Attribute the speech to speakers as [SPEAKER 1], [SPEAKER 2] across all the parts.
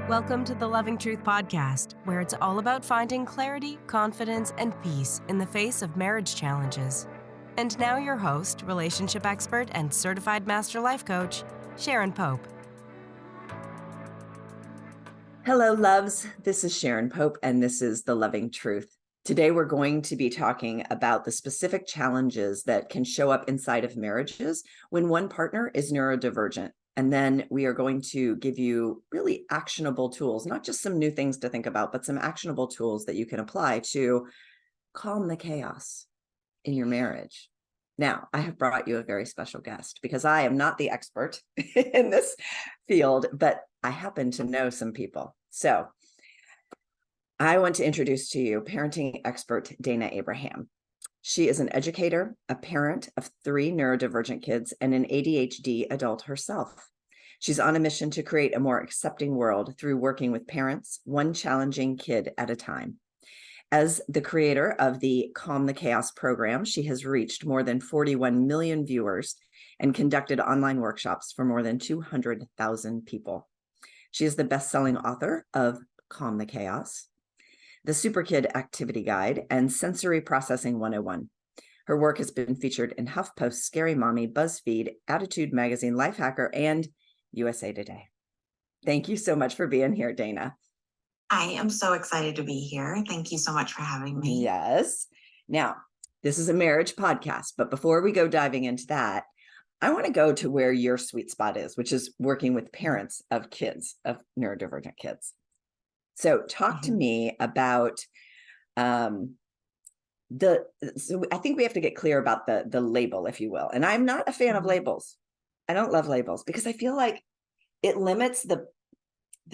[SPEAKER 1] Welcome to the Loving Truth Podcast, where it's all about finding clarity, confidence, and peace in the face of marriage challenges. And now your host, relationship expert, and certified master life coach, Sharon Pope.
[SPEAKER 2] Hello, loves. This is Sharon Pope, and this is The Loving Truth. Today, we're going to be talking about the specific challenges that can show up inside of marriages when one partner is neurodivergent. And then we are going to give you really actionable tools, not just some new things to think about, but some actionable tools that you can apply to calm the chaos in your marriage. Now, I have brought you a very special guest because I am not the expert in this field, but I happen to know some people. So I want to introduce to you parenting expert Dayna Abraham. She is an educator, a parent of 3 neurodivergent kids, and an ADHD adult herself. She's on a mission to create a more accepting world through working with parents, one challenging kid at a time. As the creator of the Calm the Chaos program, she has reached more than 41 million viewers and conducted online workshops for more than 200,000 people. She is the best-selling author of Calm the Chaos, the Super Kid Activity Guide, and Sensory Processing 101. Her work has been featured in HuffPost, Scary Mommy, BuzzFeed, Attitude Magazine, Lifehacker, and USA Today. Thank you so much for being here, Dayna.
[SPEAKER 3] I am so excited to be here. Thank you so much for having me.
[SPEAKER 2] Yes. Now, this is a marriage podcast, but before we go diving into that, I want to go to where your sweet spot is, which is working with parents of kids, of neurodivergent kids. So talk to me about so I think we have to get clear about the label, if you will. And I'm not a fan of labels. I don't love labels because I feel like it limits the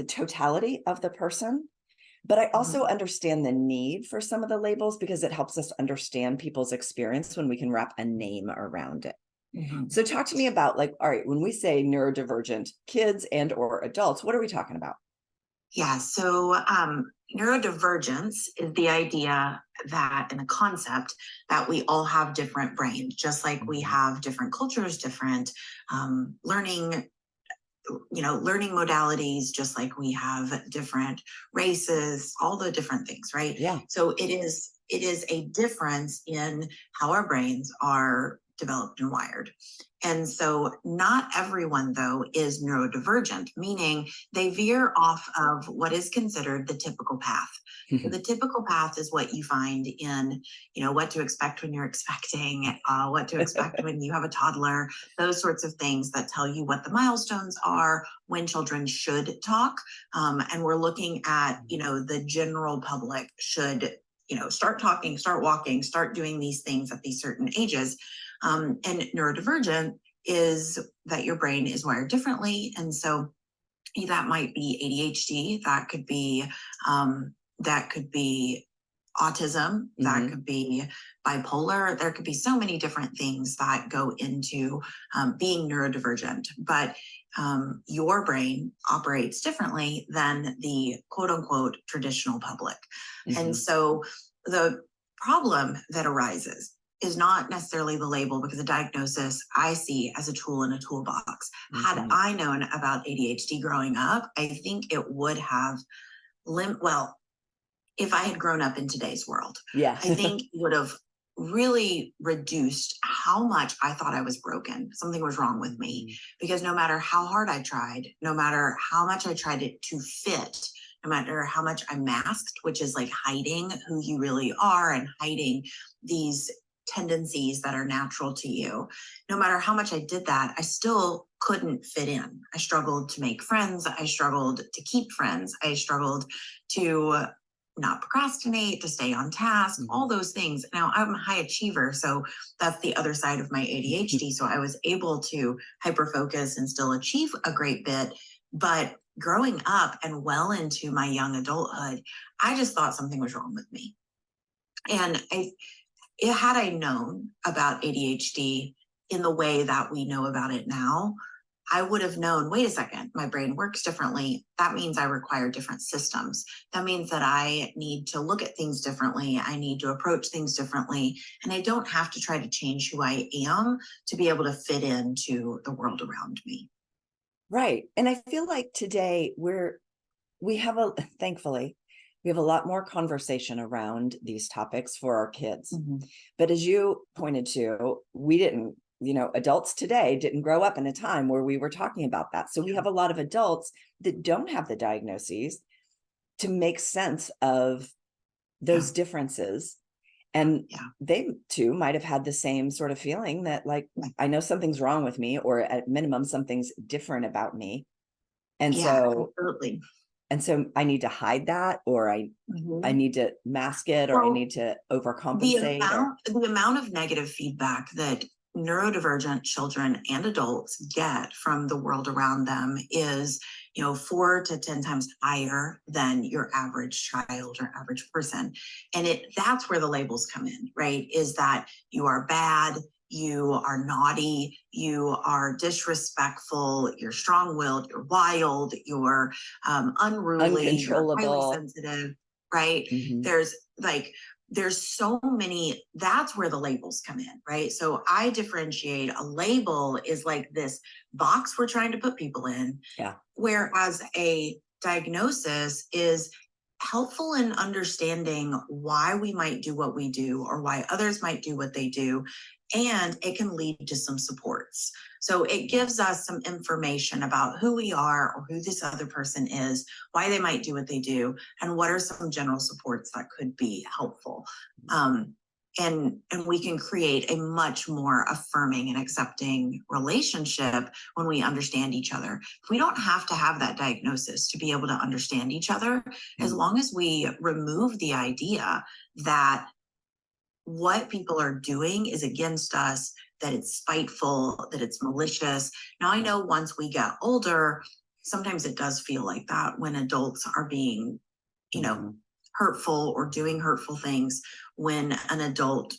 [SPEAKER 2] totality of the person. But I also understand the need for some of the labels because it helps us understand people's experience when we can wrap a name around it. So talk to me about, like, all right, when we say neurodivergent kids and or adults, what are we talking about?
[SPEAKER 3] Yeah, so neurodivergence is the idea that, and the concept that we all have different brains, just like we have different cultures, different learning modalities, just like we have different races, all the different things, right?
[SPEAKER 2] Yeah.
[SPEAKER 3] So it is a difference in how our brains are developed and wired. And so not everyone, though, is neurodivergent, meaning they veer off of what is considered the typical path. So the typical path is what you find in, what to expect when you're expecting, what to expect when you have a toddler, those sorts of things that tell you what the milestones are, when children should talk. And we're looking at, the general public should, start talking, start walking, start doing these things at these certain ages. And neurodivergent is that your brain is wired differently. And so that might be ADHD, that could be autism, that could be bipolar. There could be so many different things that go into being neurodivergent, but your brain operates differently than the quote unquote traditional public. And so the problem that arises is not necessarily the label, because a diagnosis I see as a tool in a toolbox. Had I known about ADHD growing up, I think it would have if I had grown up in today's world, I think it would have really reduced how much I thought I was broken. Something was wrong with me, because no matter how hard I tried, no matter how much I tried to fit, no matter how much I masked, which is like hiding who you really are and hiding these tendencies that are natural to you. No matter how much I did that, I still couldn't fit in. I struggled to make friends. I struggled to keep friends. I struggled to not procrastinate, to stay on task, all those things. Now, I'm a high achiever, so that's the other side of my ADHD. So I was able to hyper-focus and still achieve a great bit. But growing up and well into my young adulthood, I just thought something was wrong with me. And had I known about ADHD in the way that we know about it now, I would have known, wait a second, my brain works differently. That means I require different systems. That means that I need to look at things differently. I need to approach things differently. And I don't have to try to change who I am to be able to fit into the world around me.
[SPEAKER 2] Right. And I feel like today we're thankfully, we have a lot more conversation around these topics for our kids.
[SPEAKER 3] Mm-hmm.
[SPEAKER 2] But as you pointed to, we didn't, adults today didn't grow up in a time where we were talking about that. So we have a lot of adults that don't have the diagnoses to make sense of those differences. And they too might have had the same sort of feeling that, like, I know something's wrong with me, or at minimum, something's different about me. And so,
[SPEAKER 3] absolutely.
[SPEAKER 2] And so I need to hide that, or I need to mask it, or I need to overcompensate.
[SPEAKER 3] The amount of negative feedback that neurodivergent children and adults get from the world around them is, 4 to 10 times higher than your average child or average person. And that's where the labels come in, right? Is that you are bad, you are naughty, you are disrespectful, you're strong-willed, you're wild, you're unruly,
[SPEAKER 2] uncontrollable,
[SPEAKER 3] you're highly sensitive, right?
[SPEAKER 2] Mm-hmm.
[SPEAKER 3] There's so many, that's where the labels come in, right? So I differentiate. A label is like this box we're trying to put people in.
[SPEAKER 2] Yeah.
[SPEAKER 3] Whereas a diagnosis is helpful in understanding why we might do what we do, or why others might do what they do. And it can lead to some supports. So it gives us some information about who we are, or who this other person is, why they might do what they do, and what are some general supports that could be helpful. And we can create a much more affirming and accepting relationship when we understand each other. We don't have to have that diagnosis to be able to understand each other, as long as we remove the idea that what people are doing is against us, that it's spiteful, that it's malicious. Now, I know once we get older, sometimes it does feel like that when adults are being, hurtful or doing hurtful things. When an adult,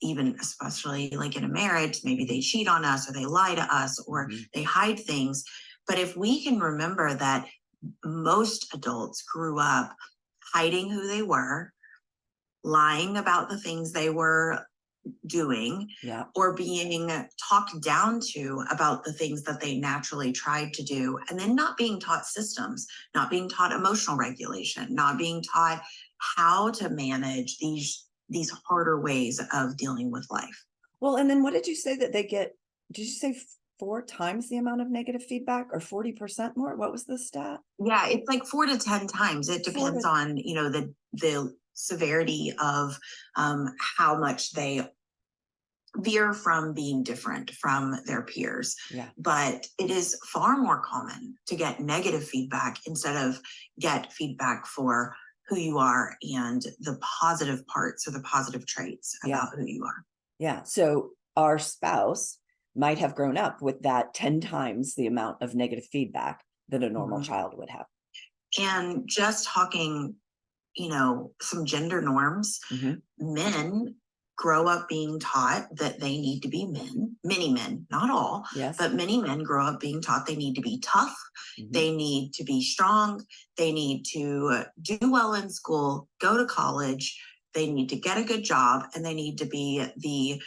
[SPEAKER 3] even especially like in a marriage, maybe they cheat on us, or they lie to us, or they hide things. But if we can remember that most adults grew up hiding who they were, lying about the things they were doing, or being talked down to about the things that they naturally tried to do, and then not being taught systems, not being taught emotional regulation, not being taught how to manage these harder ways of dealing with life.
[SPEAKER 2] Well, and then what did you say that they get? Did you say 4 times the amount of negative feedback, or 40% more? What was the stat?
[SPEAKER 3] Yeah, it's like 4 to 10 times. It depends on, the severity of how much they veer from being different from their peers. But it is far more common to get negative feedback instead of get feedback for who you are and the positive parts or the positive traits about who you are.
[SPEAKER 2] So our spouse might have grown up with that 10 times the amount of negative feedback that a normal child would have.
[SPEAKER 3] And just talking, some gender norms, men grow up being taught that they need to be men. Many men, not all, but many men grow up being taught they need to be tough. They need to be strong. They need to do well in school, go to college. They need to get a good job, and they need to be the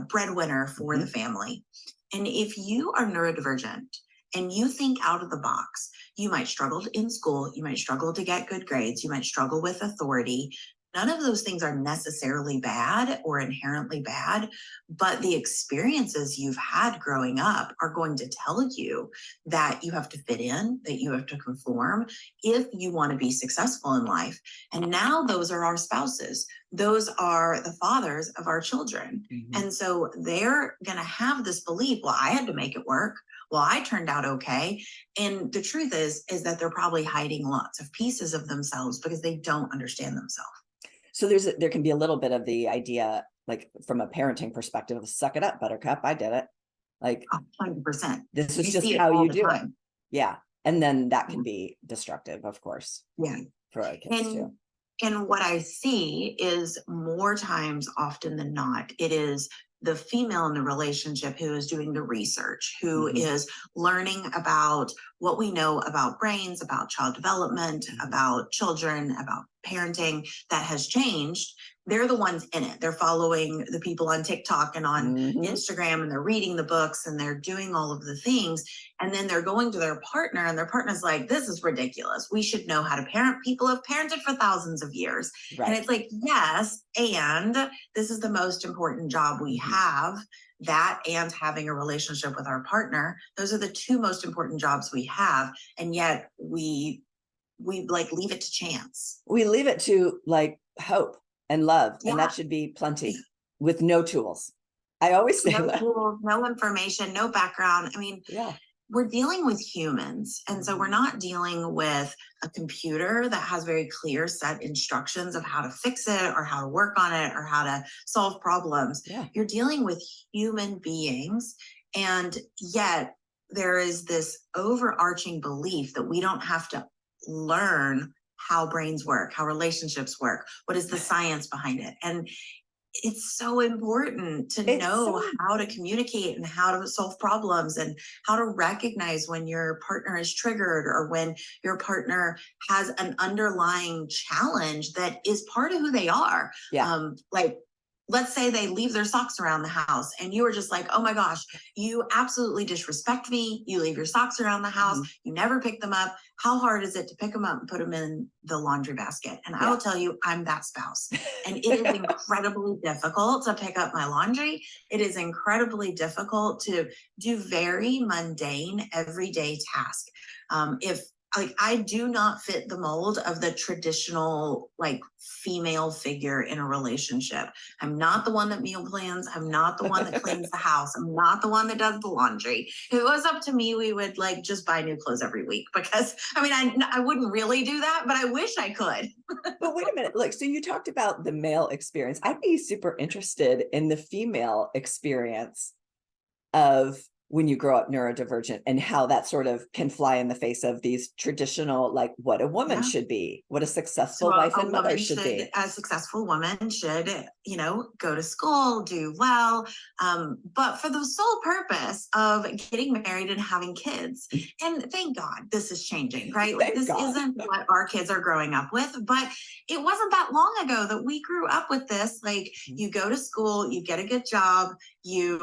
[SPEAKER 3] breadwinner for the family. And if you are neurodivergent and you think out of the box, you might struggle in school, you might struggle to get good grades, you might struggle with authority. None of those things are necessarily bad or inherently bad, but the experiences you've had growing up are going to tell you that you have to fit in, that you have to conform if you want to be successful in life. And now those are our spouses. Those are the fathers of our children. And so they're going to have this belief, well, I had to make it work. Well, I turned out okay. And the truth is that they're probably hiding lots of pieces of themselves because they don't understand themselves.
[SPEAKER 2] So there can be a little bit of the idea, like from a parenting perspective, of suck it up, buttercup, I did it. Like
[SPEAKER 3] 100%.
[SPEAKER 2] This is just how you do it. Yeah. And then that can be destructive, of course. For our kids too.
[SPEAKER 3] And what I see is more times often than not, it is the female in the relationship who is doing the research, who is learning about what we know about brains, about child development, about children, about parenting that has changed. they're the ones in it. They're following the people on TikTok and on Instagram, and they're reading the books and they're doing all of the things. And then they're going to their partner, and their partner's like, this is ridiculous. We should know how to parent. People have parented for thousands of years. Right. And it's like, yes, and this is the most important job we have. That and having a relationship with our partner. Those are the two most important jobs we have. And yet we like leave it to chance.
[SPEAKER 2] We leave it to like hope and love. And that should be plenty with no tools. I always say that.
[SPEAKER 3] Tools, no information, no background. I mean, we're dealing with humans. And so we're not dealing with a computer that has very clear set instructions of how to fix it or how to work on it or how to solve problems. You're dealing with human beings. And yet there is this overarching belief that we don't have to learn how brains work, how relationships work, what is the science behind it. And it's so important to know how to communicate and how to solve problems and how to recognize when your partner is triggered or when your partner has an underlying challenge that is part of who they are. Like, let's say they leave their socks around the house and you were just like, oh my gosh, you absolutely disrespect me. You leave your socks around the house. You never pick them up. How hard is it to pick them up and put them in the laundry basket? And I will tell you, I'm that spouse. And it is incredibly difficult to pick up my laundry. It is incredibly difficult to do very mundane, everyday tasks. Like, I do not fit the mold of the traditional, like, female figure in a relationship. I'm not the one that meal plans. I'm not the one that cleans the house. I'm not the one that does the laundry. If it was up to me, we would like just buy new clothes every week because I mean, I wouldn't really do that, but I wish I could.
[SPEAKER 2] But wait a minute, like, so you talked about the male experience. I'd be super interested in the female experience of when you grow up neurodivergent and how that sort of can fly in the face of these traditional, like what a woman should be, what a successful wife and mother should be.
[SPEAKER 3] A successful woman should, you know, go to school, do well, but for the sole purpose of getting married and having kids. And thank God this is changing, right? Like this isn't what our kids are growing up with, but it wasn't that long ago that we grew up with this. Like you go to school, you get a good job, you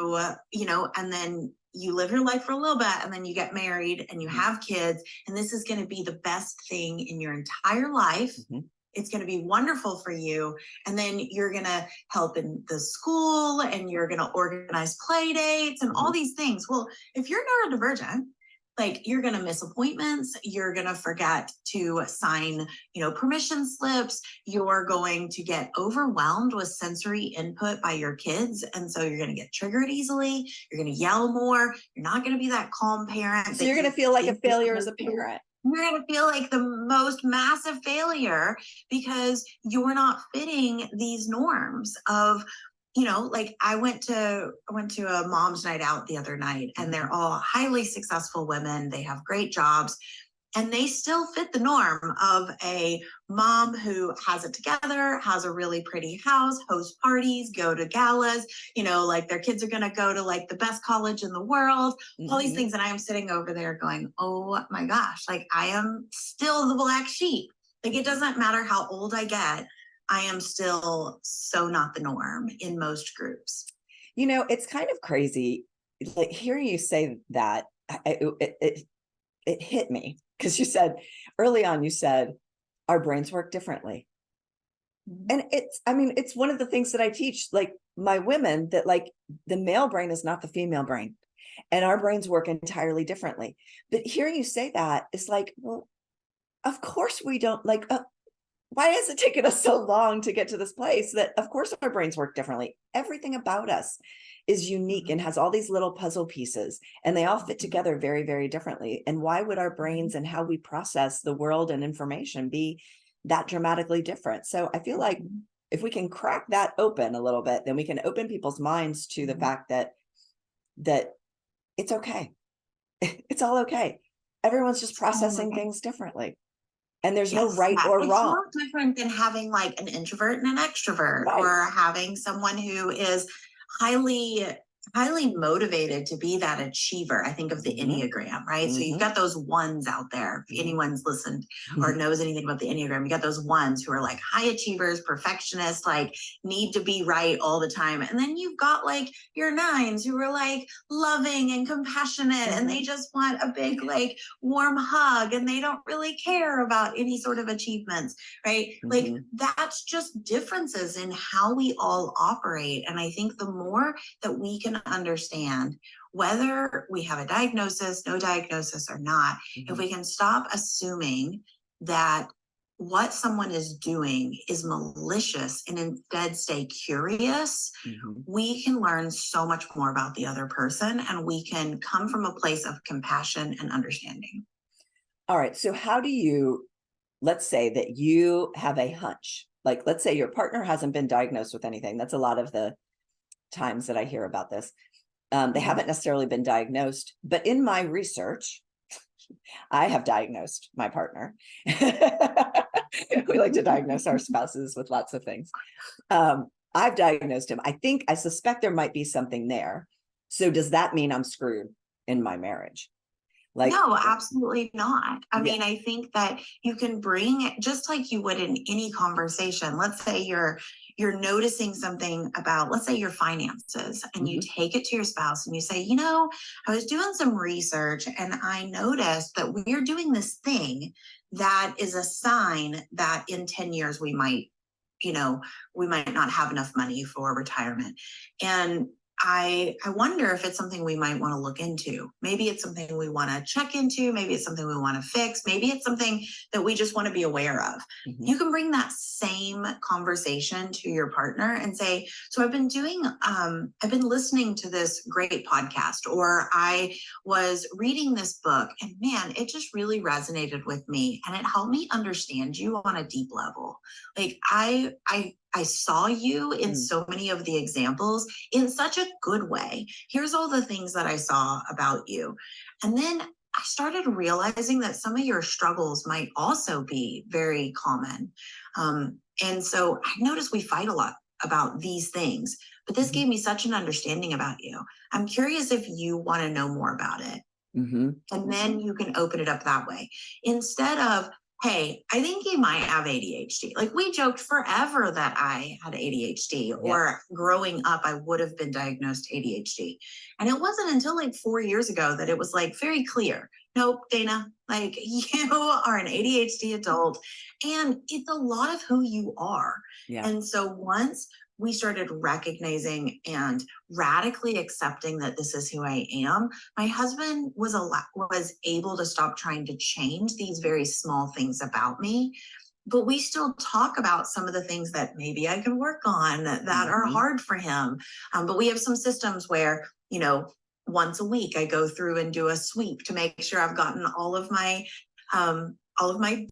[SPEAKER 3] know, and then you live your life for a little bit and then you get married and you have kids, and this is going to be the best thing in your entire life. It's going to be wonderful for you. And then you're going to help in the school and you're going to organize play dates and all these things. Well, if you're neurodivergent, like you're going to miss appointments, you're going to forget to sign, you know, permission slips, you're going to get overwhelmed with sensory input by your kids. And so you're going to get triggered easily. You're going to yell more. You're not going to be that calm parent.
[SPEAKER 2] So you're going to feel like a failure as a parent.
[SPEAKER 3] You're going to feel like the most massive failure because you're not fitting these norms of, you know, like I went to a mom's night out the other night, and they're all highly successful women. They have great jobs, and they still fit the norm of a mom who has it together, has a really pretty house, hosts parties, go to galas, you know, like their kids are going to go to like the best college in the world, all these things. And I am sitting over there going, oh my gosh, like I am still the black sheep. Like it doesn't matter how old I get. I am still so not the norm in most groups.
[SPEAKER 2] You know, it's kind of crazy. Like hearing you say that, it hit me because you said early on, you said our brains work differently. And it's one of the things that I teach, like my women, that like the male brain is not the female brain and our brains work entirely differently. But hearing you say that, it's like, well, of course we don't like, why has it taken us so long to get to this place that of course our brains work differently? Everything about us is unique and has all these little puzzle pieces, and they all fit together very, very differently. And why would our brains and how we process the world and information be that dramatically different? So I feel like if we can crack that open a little bit, then we can open people's minds to the fact that it's okay. It's all okay. Everyone's just processing things differently. And there's no right or wrong.
[SPEAKER 3] It's no different than having like an introvert and an extrovert, or having someone who is highly highly motivated to be that achiever. I think of the Enneagram, right? So you've got those ones out there. If anyone's listened or knows anything about the Enneagram, you got those ones who are like high achievers, perfectionists, like need to be right all the time. And then you've got like your nines who are like loving and compassionate and they just want a big like warm hug and they don't really care about any sort of achievements, right? Like that's just differences in how we all operate. And I think the more that we can understand whether we have a diagnosis, no diagnosis or not, if we can stop assuming that what someone is doing is malicious and instead stay curious, we can learn so much more about the other person and we can come from a place of compassion and understanding.
[SPEAKER 2] All right. So how do you, let's say that you have a hunch, like let's say your partner hasn't been diagnosed with anything. That's a lot of the times that I hear about this. They haven't necessarily been diagnosed, but in my research, I have diagnosed my partner. We like to diagnose our spouses with lots of things. I've diagnosed him. I suspect there might be something there. So does that mean I'm screwed in my marriage? Like,
[SPEAKER 3] no, absolutely not. I mean, I think that you can bring it just like you would in any conversation. Let's say you're noticing something about, let's say your finances, and you take it to your spouse and you say, you know, I was doing some research and I noticed that we're doing this thing that is a sign that in 10 years we might, you know, we might not have enough money for retirement. And I wonder if it's something we might want to look into. Maybe it's something we want to check into. Maybe it's something we want to fix. Maybe it's something that we just want to be aware of. You can bring that same conversation to your partner and say, so I've been listening to this great podcast, or I was reading this book and man, it just really resonated with me and it helped me understand you on a deep level. Like I saw you in so many of the examples in such a good way. Here's all the things that I saw about you. And then I started realizing that some of your struggles might also be very common. And so I noticed we fight a lot about these things, but this gave me such an understanding about you. I'm curious if you want to know more about it. And then you can open it up that way instead of, hey, I think you might have ADHD. Like we joked forever that I had ADHD or growing up, I would have been diagnosed ADHD. And it wasn't until like 4 years ago that it was like very clear. Nope, Dayna, like you are an ADHD adult and it's a lot of who you are. And so once we started recognizing and radically accepting that this is who I am, my husband was able to stop trying to change these very small things about me. But we still talk about some of the things that maybe I can work on that are hard for him. But we have some systems where, you know, once a week I go through and do a sweep to make sure I've gotten all of my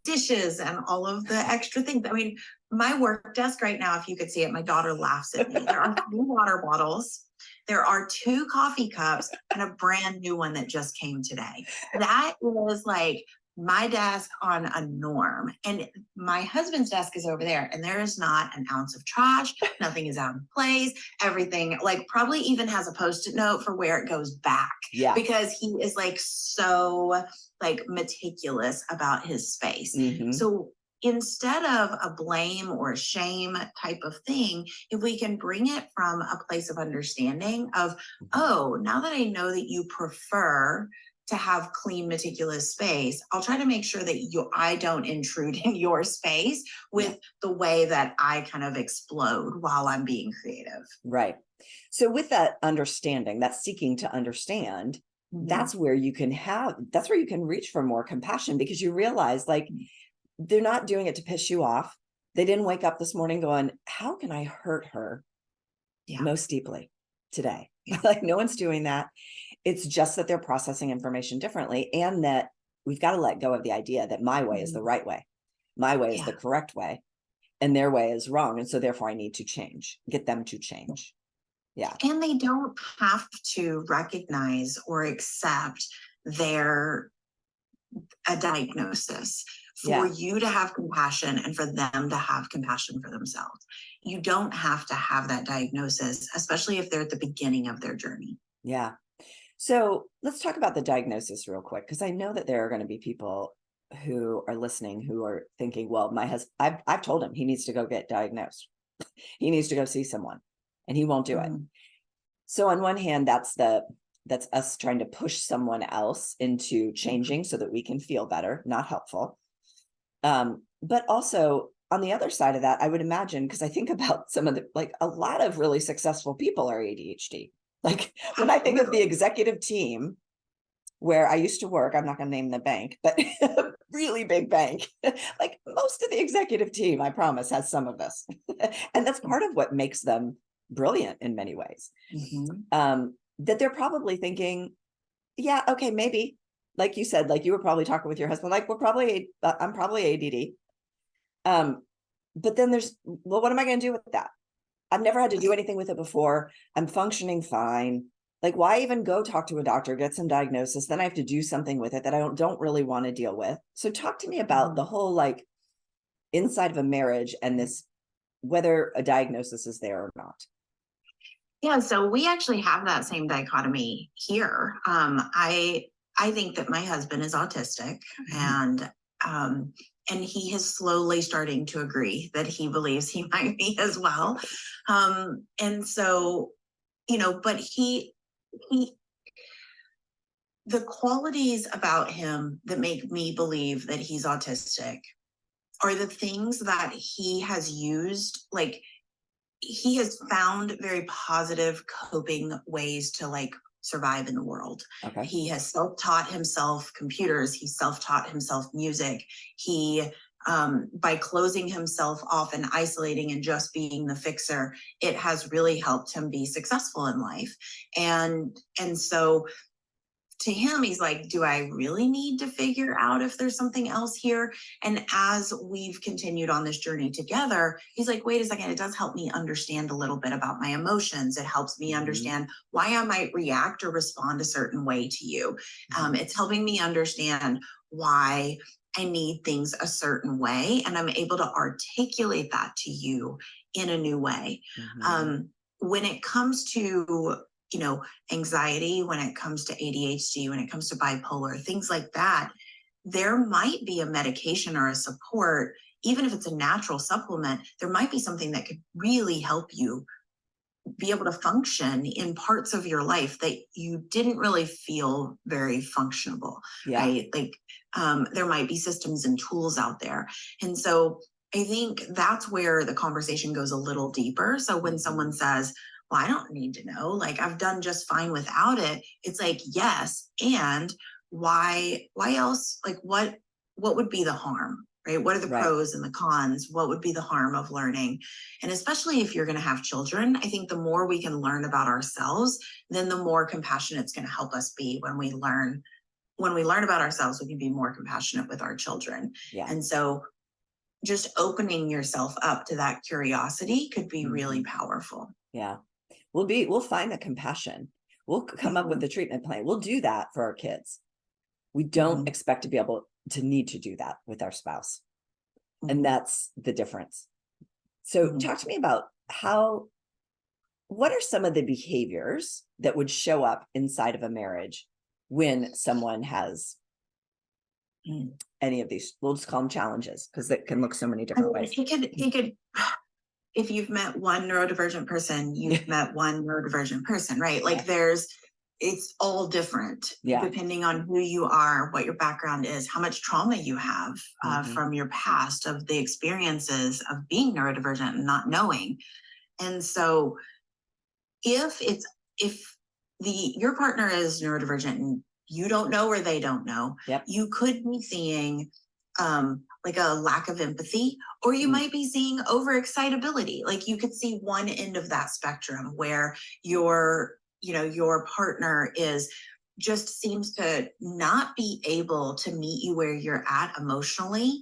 [SPEAKER 3] dishes and all of the extra things. I mean, my work desk right now, if you could see it, my daughter laughs at me. There are 3 water bottles. There are 2 coffee cups and a brand new one that just came today. That was like my desk on a norm. And my husband's desk is over there and there is not an ounce of trash. Nothing is out of place. Everything like probably even has a Post-it note for where it goes back. Because he is like so like meticulous about his space. So instead of a blame or a shame type of thing, if we can bring it from a place of understanding of, oh, now that I know that you prefer to have clean, meticulous space, I'll try to make sure that I don't intrude in your space with the way that I kind of explode while I'm being creative.
[SPEAKER 2] Right. So with that understanding, that seeking to understand, that's where you can reach for more compassion because you realize like, they're not doing it to piss you off. They didn't wake up this morning going, how can I hurt her most deeply today? Like no one's doing that. It's just that they're processing information differently and that we've got to let go of the idea that my way is the right way. My way is the correct way and their way is wrong. And so therefore I need to get them to change.
[SPEAKER 3] And they don't have to recognize or accept a diagnosis. for you to have compassion and for them to have compassion for themselves. You don't have to have that diagnosis, especially if they're at the beginning of their journey.
[SPEAKER 2] Yeah. So let's talk about the diagnosis real quick, because I know that there are going to be people who are listening who are thinking, well, my husband, I've told him he needs to go get diagnosed. He needs to go see someone, and he won't do it. So on one hand, that's us trying to push someone else into changing so that we can feel better, not helpful. But also on the other side of that, I would imagine, because I think about some of the, like a lot of really successful people are ADHD. Like when I think of the executive team where I used to work, I'm not going to name the bank, but a really big bank, like most of the executive team, I promise, has some of this. And that's part of what makes them brilliant in many ways. That they're probably thinking, yeah, okay, maybe, like you said, like you were probably talking with your husband, like I'm probably ADD. But then there's, well, what am I going to do with that? I've never had to do anything with it before. I'm functioning fine. Like, why even go talk to a doctor, get some diagnosis? Then I have to do something with it that I don't really want to deal with. So talk to me about the whole, like, inside of a marriage and this, whether a diagnosis is there or not.
[SPEAKER 3] Yeah, so we actually have that same dichotomy here. I think that my husband is autistic, and he is slowly starting to agree that he believes he might be as well. And so, but the qualities about him that make me believe that he's autistic are the things that he has used, like, he has found very positive coping ways to, like, survive in the world. Okay. He has self-taught himself computers. He self-taught himself music. He, by closing himself off and isolating and just being the fixer, it has really helped him be successful in life. And so to him, he's like, do I really need to figure out if there's something else here? And as we've continued on this journey together, he's like, wait a second, it does help me understand a little bit about my emotions. It helps me understand why I might react or respond a certain way to you. It's helping me understand why I need things a certain way. And I'm able to articulate that to you in a new way. When it comes to anxiety, when it comes to ADHD, when it comes to bipolar, things like that, there might be a medication or a support, even if it's a natural supplement, there might be something that could really help you be able to function in parts of your life that you didn't really feel very functionable, right? Like, there might be systems and tools out there. And so I think that's where the conversation goes a little deeper. So when someone says, well, I don't need to know, like, I've done just fine without it. It's like, yes. And why else? Like, what would be the harm, right? What are the pros and the cons? What would be the harm of learning? And especially if you're going to have children, I think the more we can learn about ourselves, then the more compassionate it's going to help us be when we learn about ourselves, we can be more compassionate with our children. And so just opening yourself up to that curiosity could be really powerful.
[SPEAKER 2] Yeah. We'll find the compassion. We'll come up with the treatment plan. We'll do that for our kids. We don't expect to be able to need to do that with our spouse. And that's the difference. So talk to me about what are some of the behaviors that would show up inside of a marriage when someone has any of these, we'll just call them challenges, because it can look so many different ways.
[SPEAKER 3] He could, if you've met one neurodivergent person, you've met one neurodivergent person, right? Like it's all different depending on who you are, what your background is, how much trauma you have from your past, of the experiences of being neurodivergent and not knowing. And so if your partner is neurodivergent and you don't know or they don't know, you could be seeing like a lack of empathy, or you might be seeing overexcitability. Like, you could see one end of that spectrum where your partner just seems to not be able to meet you where you're at emotionally.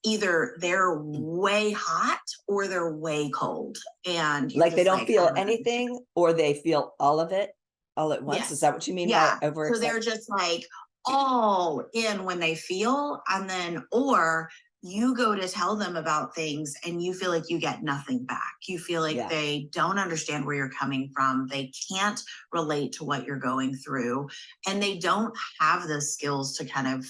[SPEAKER 3] Either they're way hot or they're way cold, and
[SPEAKER 2] like they don't feel anything, or they feel all of it all at once. Is that what you mean by overexcited?
[SPEAKER 3] So they're just like all in when they feel, and then, or you go to tell them about things and you feel like you get nothing back. You feel like they don't understand where you're coming from. They can't relate to what you're going through, and they don't have the skills to kind of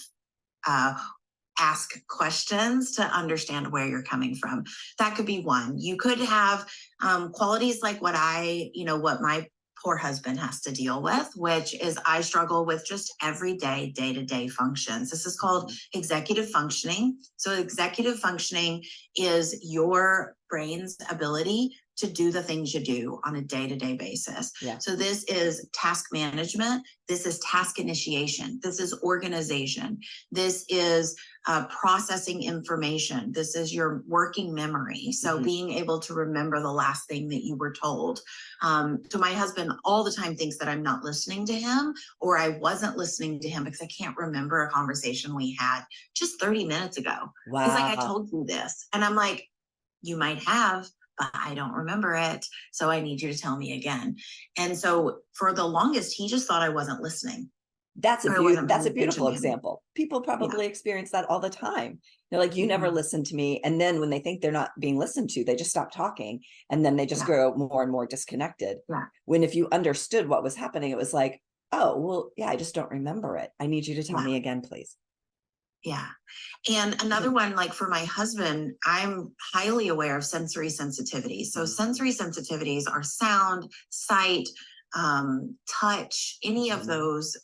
[SPEAKER 3] ask questions to understand where you're coming from. That could be one. You could have qualities like what my poor husband has to deal with, which is I struggle with just everyday, day-to-day functions. This is called executive functioning. So executive functioning is your brain's ability to do the things you do on a day-to-day basis. Yeah. So this is task management. This is task initiation. This is organization. This is processing information. This is your working memory. So being able to remember the last thing that you were told. So my husband all the time thinks that I'm not listening to him, or I wasn't listening to him because I can't remember a conversation we had just 30 minutes ago. Wow. He's like, I told you this. And I'm like, you might have, but I don't remember it. So I need you to tell me again. And so for the longest, he just thought I wasn't listening.
[SPEAKER 2] That's a beautiful example. People probably experience that all the time. They're like, you never listen to me. And then when they think they're not being listened to, they just stop talking. And then they just grow more and more disconnected. Yeah. When if you understood what was happening, it was like, oh, well, yeah, I just don't remember it. I need you to tell me again, please.
[SPEAKER 3] Yeah. And another one, like for my husband, I'm highly aware of sensory sensitivity. So sensory sensitivities are sound, sight, touch, any of those,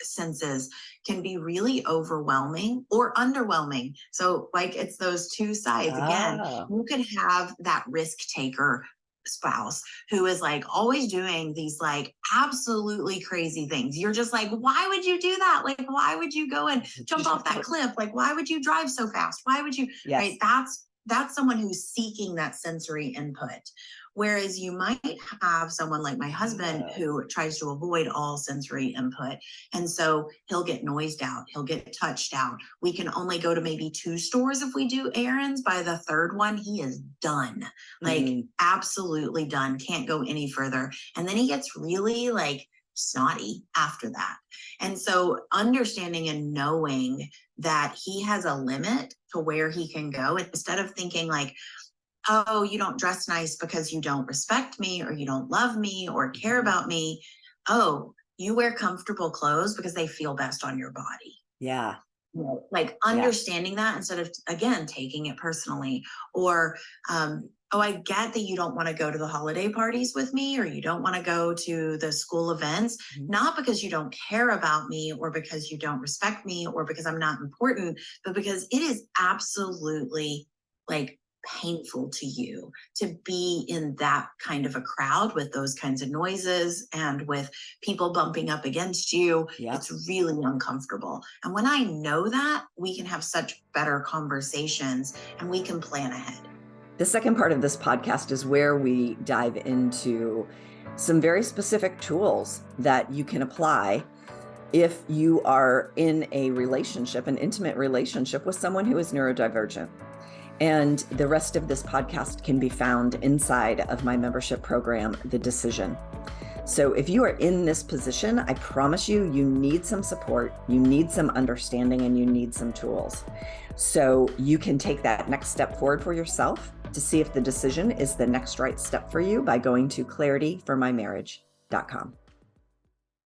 [SPEAKER 3] senses can be really overwhelming or underwhelming. So like it's those two sides. Again, you could have that risk taker spouse who is like always doing these like absolutely crazy things. You're just like, why would you do that? Like, why would you go and jump off that cliff? Like, why would you drive so fast? Why would you? Yes. Right? That's someone who's seeking that sensory input. Whereas you might have someone like my husband who tries to avoid all sensory input. And so he'll get noised out. He'll get touched out. We can only go to maybe 2 stores if we do errands. By the 3rd one, he is done. Like absolutely done. Can't go any further. And then he gets really like snotty after that. And so understanding and knowing that he has a limit to where he can go, instead of thinking like, oh, you don't dress nice because you don't respect me or you don't love me or care about me. Oh, you wear comfortable clothes because they feel best on your body.
[SPEAKER 2] Yeah.
[SPEAKER 3] Like understanding that instead of, again, taking it personally. Or, oh, I get that you don't want to go to the holiday parties with me, or you don't want to go to the school events, not because you don't care about me or because you don't respect me or because I'm not important, but because it is absolutely like painful to you to be in that kind of a crowd with those kinds of noises and with people bumping up against you. Yep. It's really uncomfortable. And when I know that, we can have such better conversations and we can plan ahead.
[SPEAKER 2] The second part of this podcast is where we dive into some very specific tools that you can apply if you are in a relationship, an intimate relationship with someone who is neurodivergent. And the rest of this podcast can be found inside of my membership program, The Decision. So if you are in this position, I promise you, you need some support, you need some understanding, and you need some tools. So you can take that next step forward for yourself to see if The Decision is the next right step for you by going to clarityformymarriage.com.